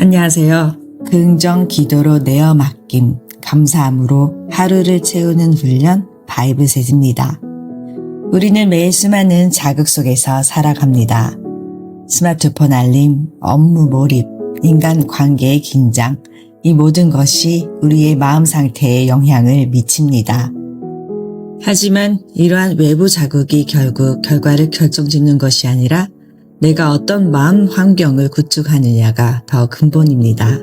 안녕하세요. 긍정 기도로 내어 맡김, 감사함으로 하루를 채우는 훈련 바이블셋입니다. 우리는 매일 수많은 자극 속에서 살아갑니다. 스마트폰 알림, 업무 몰입, 인간 관계의 긴장, 이 모든 것이 우리의 마음 상태에 영향을 미칩니다. 하지만 이러한 외부 자극이 결국 결과를 결정짓는 것이 아니라 내가 어떤 마음 환경을 구축하느냐가 더 근본입니다.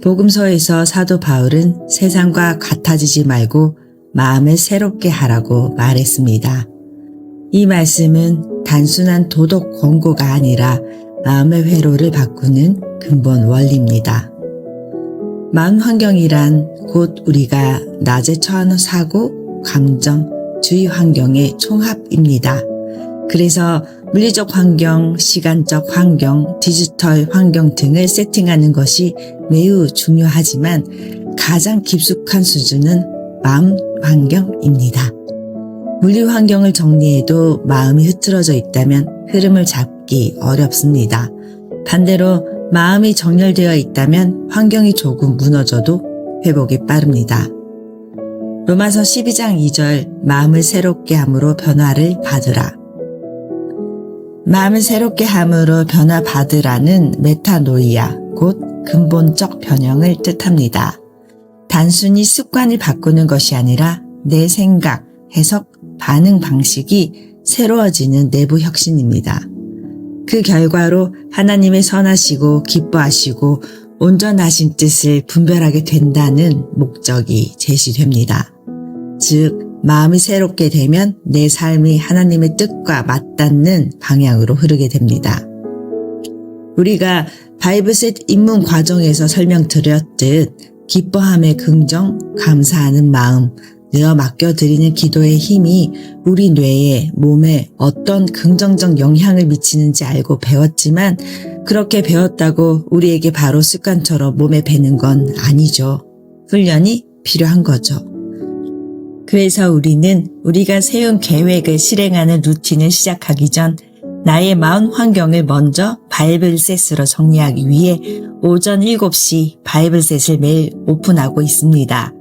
복음서에서 사도 바울은 세상과 같아지지 말고 마음을 새롭게 하라고 말했습니다. 이 말씀은 단순한 도덕 권고가 아니라 마음의 회로를 바꾸는 근본 원리입니다. 마음 환경이란 곧 우리가 낮에 처한 사고, 감정, 주위 환경의 총합입니다. 그래서 물리적 환경, 시간적 환경, 디지털 환경 등을 세팅하는 것이 매우 중요하지만 가장 깊숙한 수준은 마음 환경입니다. 물리 환경을 정리해도 마음이 흐트러져 있다면 흐름을 잡기 어렵습니다. 반대로 마음이 정렬되어 있다면 환경이 조금 무너져도 회복이 빠릅니다. 로마서 12장 2절 마음을 새롭게 함으로 변화를 받으라. 마음을 새롭게 함으로 변화받으라는 메타노이아, 곧 근본적 변형을 뜻합니다. 단순히 습관을 바꾸는 것이 아니라 내 생각, 해석, 반응 방식이 새로워지는 내부 혁신입니다. 그 결과로 하나님의 선하시고 기뻐하시고 온전하신 뜻을 분별하게 된다는 목적이 제시됩니다. 즉, 마음이 새롭게 되면 내 삶이 하나님의 뜻과 맞닿는 방향으로 흐르게 됩니다. 우리가 바이블셋 입문 과정에서 설명드렸듯 기뻐함의 긍정, 감사하는 마음, 내어 맡겨드리는 기도의 힘이 우리 뇌에, 몸에 어떤 긍정적 영향을 미치는지 알고 배웠지만 그렇게 배웠다고 우리에게 바로 습관처럼 몸에 배는 건 아니죠. 훈련이 필요한 거죠. 그래서 우리는 우리가 세운 계획을 실행하는 루틴을 시작하기 전 나의 마음 환경을 먼저 바이블셋으로 정리하기 위해 오전 7시 바이블셋을 매일 오픈하고 있습니다.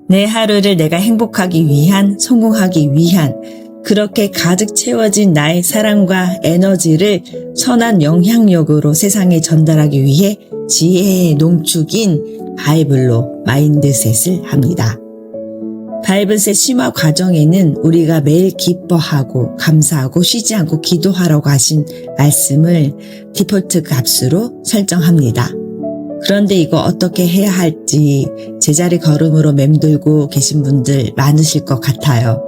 내 하루를 내가 행복하기 위한, 성공하기 위한, 그렇게 가득 채워진 나의 사랑과 에너지를 선한 영향력으로 세상에 전달하기 위해 지혜의 농축인 바이블로 마인드셋을 합니다. 바이블셋 심화 과정에는 우리가 매일 기뻐하고 감사하고 쉬지 않고 기도하라고 하신 말씀을 디폴트 값으로 설정합니다. 그런데 이거 어떻게 해야 할지 제자리 걸음으로 맴돌고 계신 분들 많으실 것 같아요.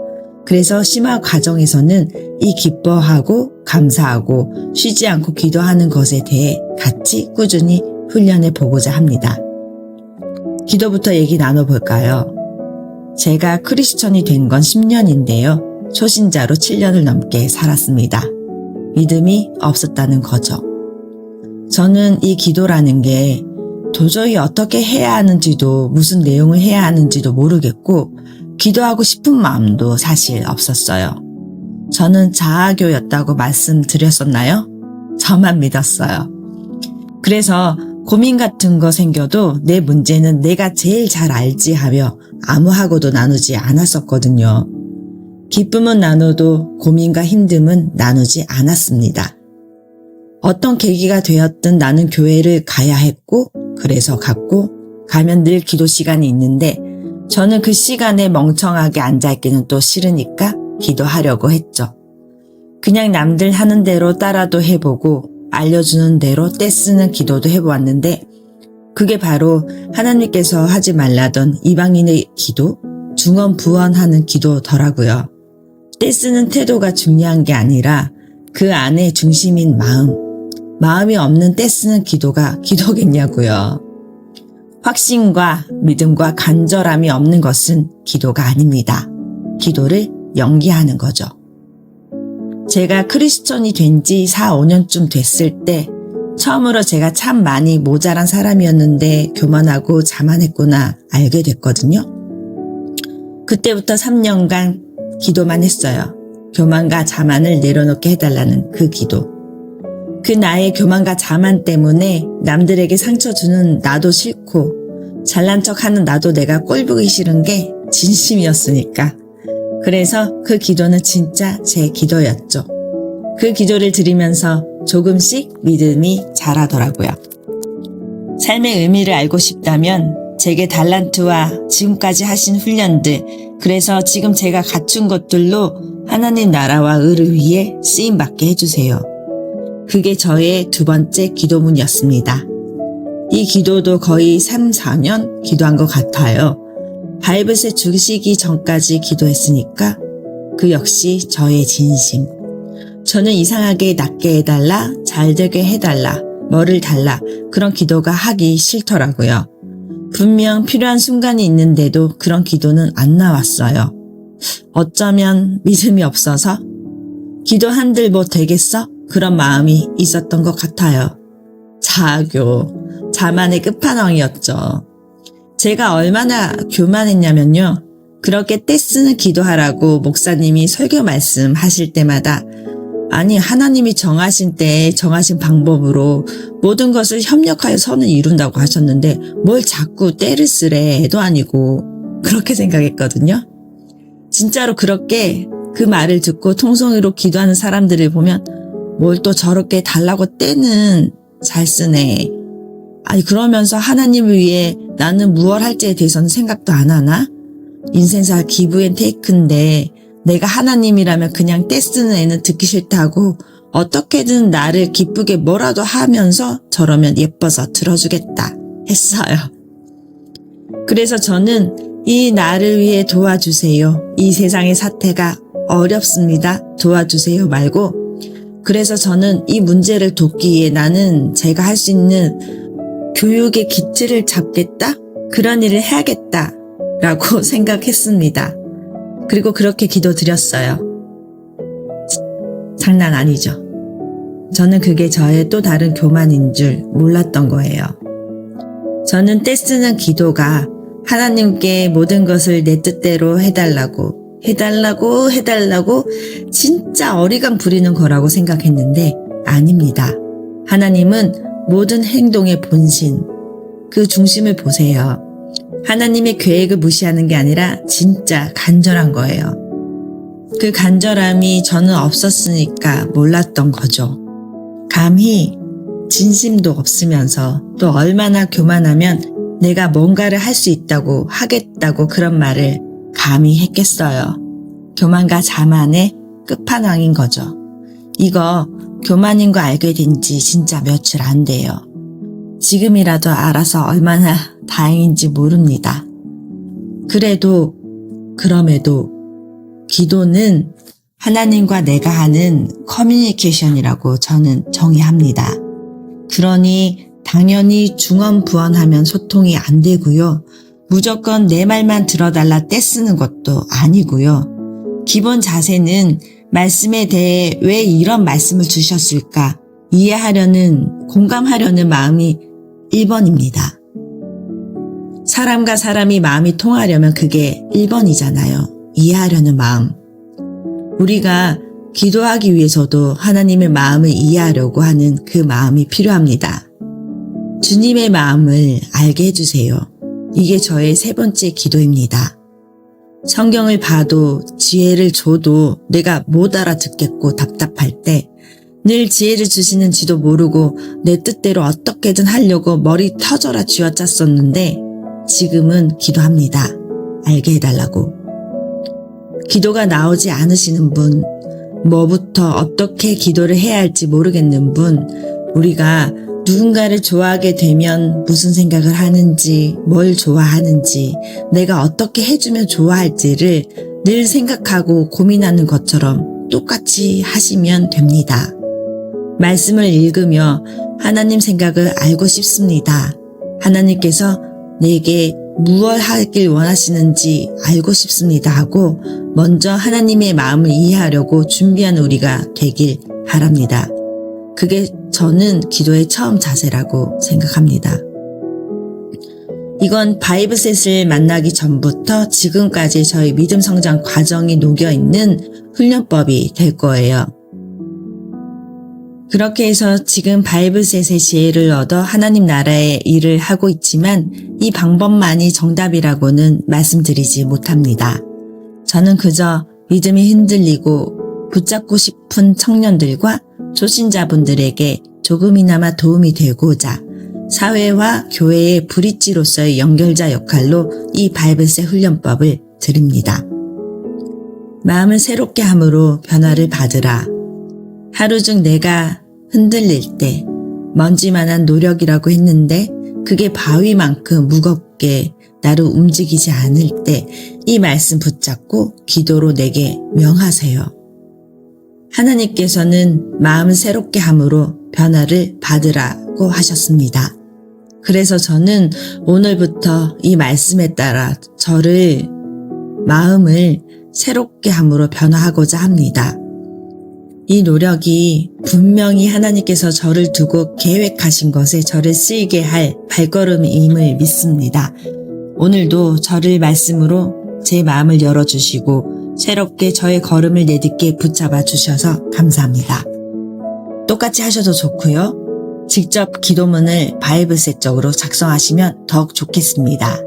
그래서 심화 과정에서는 이 기뻐하고 감사하고 쉬지 않고 기도하는 것에 대해 같이 꾸준히 훈련해 보고자 합니다. 기도부터 얘기 나눠볼까요? 제가 크리스천이 된 건 10년인데요. 초신자로 7년을 넘게 살았습니다. 믿음이 없었다는 거죠. 저는 이 기도라는 게 도저히 어떻게 해야 하는지도 무슨 내용을 해야 하는지도 모르겠고 기도하고 싶은 마음도 사실 없었어요. 저는 자아교였다고 말씀드렸었나요? 저만 믿었어요. 그래서 고민 같은 거 생겨도 내 문제는 내가 제일 잘 알지 하며 아무하고도 나누지 않았었거든요. 기쁨은 나눠도 고민과 힘듦은 나누지 않았습니다. 어떤 계기가 되었든 나는 교회를 가야 했고 그래서 갔고 가면 늘 기도 시간이 있는데 저는 그 시간에 멍청하게 앉아있기는 또 싫으니까 기도하려고 했죠. 그냥 남들 하는 대로 따라도 해보고 알려주는 대로 떼쓰는 기도도 해보았는데 그게 바로 하나님께서 하지 말라던 이방인의 기도, 중언부언하는 기도더라고요. 떼쓰는 태도가 중요한 게 아니라 그 안에 중심인 마음이 없는 떼쓰는 기도가 기도겠냐고요. 확신과 믿음과 간절함이 없는 것은 기도가 아닙니다. 기도를 연기하는 거죠. 제가 크리스천이 된 지 4, 5년쯤 됐을 때 처음으로 제가 참 많이 모자란 사람이었는데 교만하고 자만했구나 알게 됐거든요. 그때부터 3년간 기도만 했어요. 교만과 자만을 내려놓게 해달라는 그 기도. 그 나의 교만과 자만 때문에 남들에게 상처 주는 나도 싫고 잘난 척하는 나도 내가 꼴보기 싫은 게 진심이었으니까. 그래서 그 기도는 진짜 제 기도였죠. 그 기도를 드리면서 조금씩 믿음이 자라더라고요. 삶의 의미를 알고 싶다면 제게 달란트와 지금까지 하신 훈련들, 그래서 지금 제가 갖춘 것들로 하나님 나라와 의를 위해 쓰임받게 해주세요. 그게 저의 두 번째 기도문이었습니다. 이 기도도 거의 3, 4년 기도한 것 같아요. 바이블세 주시기 전까지 기도했으니까 그 역시 저의 진심. 저는 이상하게 낫게 해달라, 잘되게 해달라, 뭐를 달라 그런 기도가 하기 싫더라고요. 분명 필요한 순간이 있는데도 그런 기도는 안 나왔어요. 어쩌면 믿음이 없어서 기도한들 뭐 되겠어? 그런 마음이 있었던 것 같아요. 자교, 자만의 끝판왕이었죠. 제가 얼마나 교만했냐면요. 그렇게 떼쓰는 기도하라고 목사님이 설교 말씀하실 때마다 아니 하나님이 정하신 때에 정하신 방법으로 모든 것을 협력하여 선을 이룬다고 하셨는데 뭘 자꾸 때를 쓰래 애도 아니고 그렇게 생각했거든요. 진짜로 그렇게 그 말을 듣고 통성으로 기도하는 사람들을 보면 뭘 또 저렇게 달라고 때는 잘 쓰네. 아니 그러면서 하나님을 위해 나는 무얼 할지에 대해서는 생각도 안 하나? 인생사 기브앤테이크인데 내가 하나님이라면 그냥 떼쓰는 애는 듣기 싫다고 어떻게든 나를 기쁘게 뭐라도 하면서 저러면 예뻐서 들어주겠다 했어요. 그래서 저는 이 나를 위해 도와주세요. 이 세상의 사태가 어렵습니다. 도와주세요 말고 그래서 저는 이 문제를 돕기 위해 나는 제가 할 수 있는 교육의 기틀을 잡겠다? 그런 일을 해야겠다 라고 생각했습니다. 그리고 그렇게 기도드렸어요. 장난 아니죠. 저는 그게 저의 또 다른 교만인 줄 몰랐던 거예요. 저는 떼쓰는 기도가 하나님께 모든 것을 내 뜻대로 해달라고 진짜 어리광 부리는 거라고 생각했는데 아닙니다. 하나님은 모든 행동의 본신, 그 중심을 보세요. 하나님의 계획을 무시하는 게 아니라 진짜 간절한 거예요. 그 간절함이 저는 없었으니까 몰랐던 거죠. 감히 진심도 없으면서 또 얼마나 교만하면 내가 뭔가를 할 수 있다고 하겠다고 그런 말을 감히 했겠어요. 교만과 자만의 끝판왕인 거죠. 이거 교만인 거 알게 된 지 진짜 며칠 안 돼요. 지금이라도 알아서 얼마나 다행인지 모릅니다. 그럼에도 기도는 하나님과 내가 하는 커뮤니케이션이라고 저는 정의합니다. 그러니 당연히 중언부언하면 소통이 안 되고요. 무조건 내 말만 들어달라 떼쓰는 것도 아니고요. 기본 자세는 말씀에 대해 왜 이런 말씀을 주셨을까 이해하려는, 공감하려는 마음이 1번입니다. 사람과 사람이 마음이 통하려면 그게 1번이잖아요. 이해하려는 마음. 우리가 기도하기 위해서도 하나님의 마음을 이해하려고 하는 그 마음이 필요합니다. 주님의 마음을 알게 해주세요. 이게 저의 세 번째 기도입니다. 성경을 봐도 지혜를 줘도 내가 못 알아듣겠고 답답할 때 늘 지혜를 주시는지도 모르고 내 뜻대로 어떻게든 하려고 머리 터져라 쥐어짰었는데 지금은 기도합니다. 알게 해달라고. 기도가 나오지 않으시는 분, 뭐부터 어떻게 기도를 해야 할지 모르겠는 분, 우리가 누군가를 좋아하게 되면 무슨 생각을 하는지, 뭘 좋아하는지, 내가 어떻게 해주면 좋아할지를 늘 생각하고 고민하는 것처럼 똑같이 하시면 됩니다. 말씀을 읽으며 하나님 생각을 알고 싶습니다. 하나님께서 내게 무엇 하길 원하시는지 알고 싶습니다 하고 먼저 하나님의 마음을 이해하려고 준비하는 우리가 되길 바랍니다. 그게 저는 기도의 처음 자세라고 생각합니다. 이건 바이브셋을 만나기 전부터 지금까지 저희 믿음 성장 과정이 녹여있는 훈련법이 될 거예요. 그렇게 해서 지금 바이블셋의 지혜를 얻어 하나님 나라의 일을 하고 있지만 이 방법만이 정답이라고는 말씀드리지 못합니다. 저는 그저 믿음이 흔들리고 붙잡고 싶은 청년들과 초신자분들에게 조금이나마 도움이 되고자 사회와 교회의 브릿지로서의 연결자 역할로 이 바이블셋 훈련법을 드립니다. 마음을 새롭게 함으로 변화를 받으라. 하루 중 내가 흔들릴 때 먼지만한 노력이라고 했는데 그게 바위만큼 무겁게 나를 움직이지 않을 때 이 말씀 붙잡고 기도로 내게 명하세요. 하나님께서는 마음을 새롭게 함으로 변화를 받으라고 하셨습니다. 그래서 저는 오늘부터 이 말씀에 따라 저를 마음을 새롭게 함으로 변화하고자 합니다. 이 노력이 분명히 하나님께서 저를 두고 계획하신 것에 저를 쓰이게 할 발걸음임을 믿습니다. 오늘도 저를 말씀으로 제 마음을 열어주시고 새롭게 저의 걸음을 내딛게 붙잡아 주셔서 감사합니다. 똑같이 하셔도 좋고요. 직접 기도문을 바이블셋적으로 작성하시면 더욱 좋겠습니다.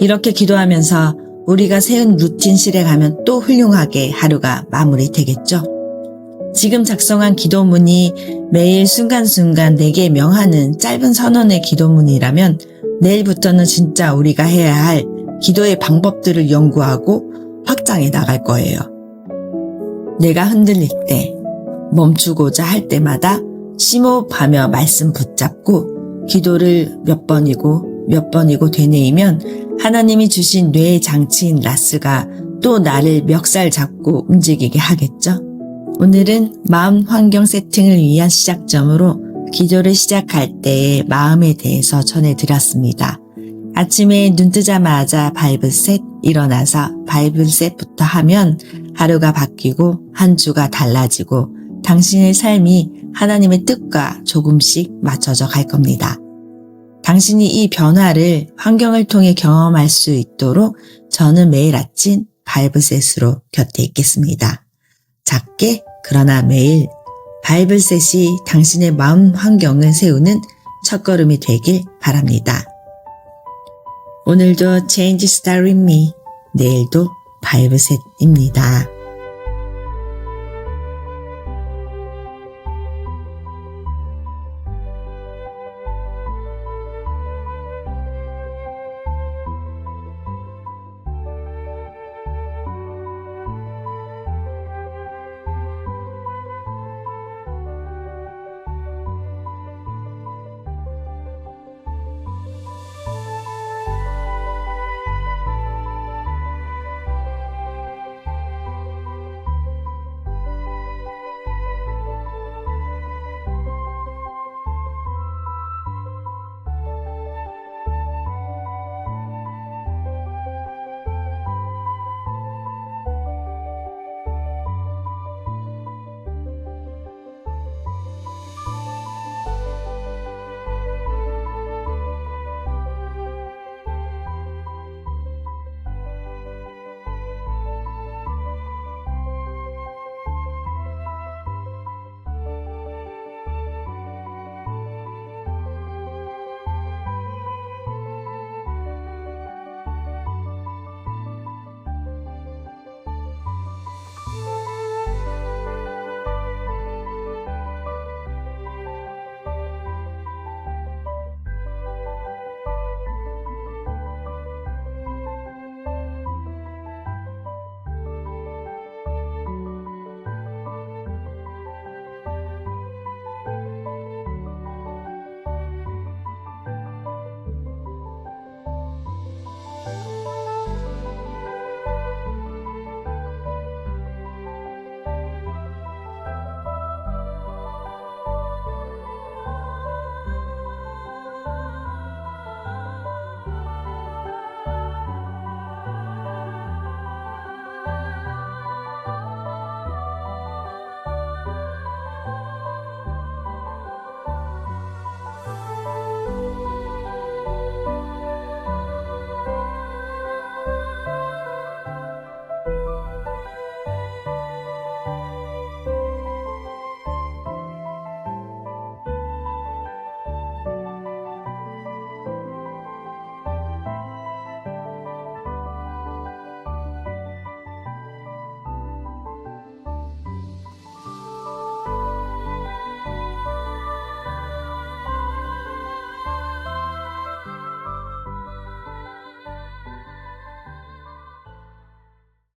이렇게 기도하면서 우리가 세운 루틴 실행하면 또 훌륭하게 하루가 마무리되겠죠. 지금 작성한 기도문이 매일 순간순간 내게 명하는 짧은 선언의 기도문이라면 내일부터는 진짜 우리가 해야 할 기도의 방법들을 연구하고 확장해 나갈 거예요. 내가 흔들릴 때, 멈추고자 할 때마다 심호흡하며 말씀 붙잡고 기도를 몇 번이고 되뇌이면 하나님이 주신 뇌의 장치인 라스가 또 나를 멱살 잡고 움직이게 하겠죠. 오늘은 마음 환경 세팅을 위한 시작점으로 기도를 시작할 때의 마음에 대해서 전해드렸습니다. 아침에 눈 뜨자마자 바이블셋, 일어나서 바이블셋부터 하면 하루가 바뀌고 한 주가 달라지고 당신의 삶이 하나님의 뜻과 조금씩 맞춰져 갈 겁니다. 당신이 이 변화를 환경을 통해 경험할 수 있도록 저는 매일 아침 바이블셋으로 곁에 있겠습니다. 작게 그러나 매일 바이블셋이 당신의 마음 환경을 세우는 첫걸음이 되길 바랍니다. 오늘도 Change Start With Me, 내일도 바이블셋입니다.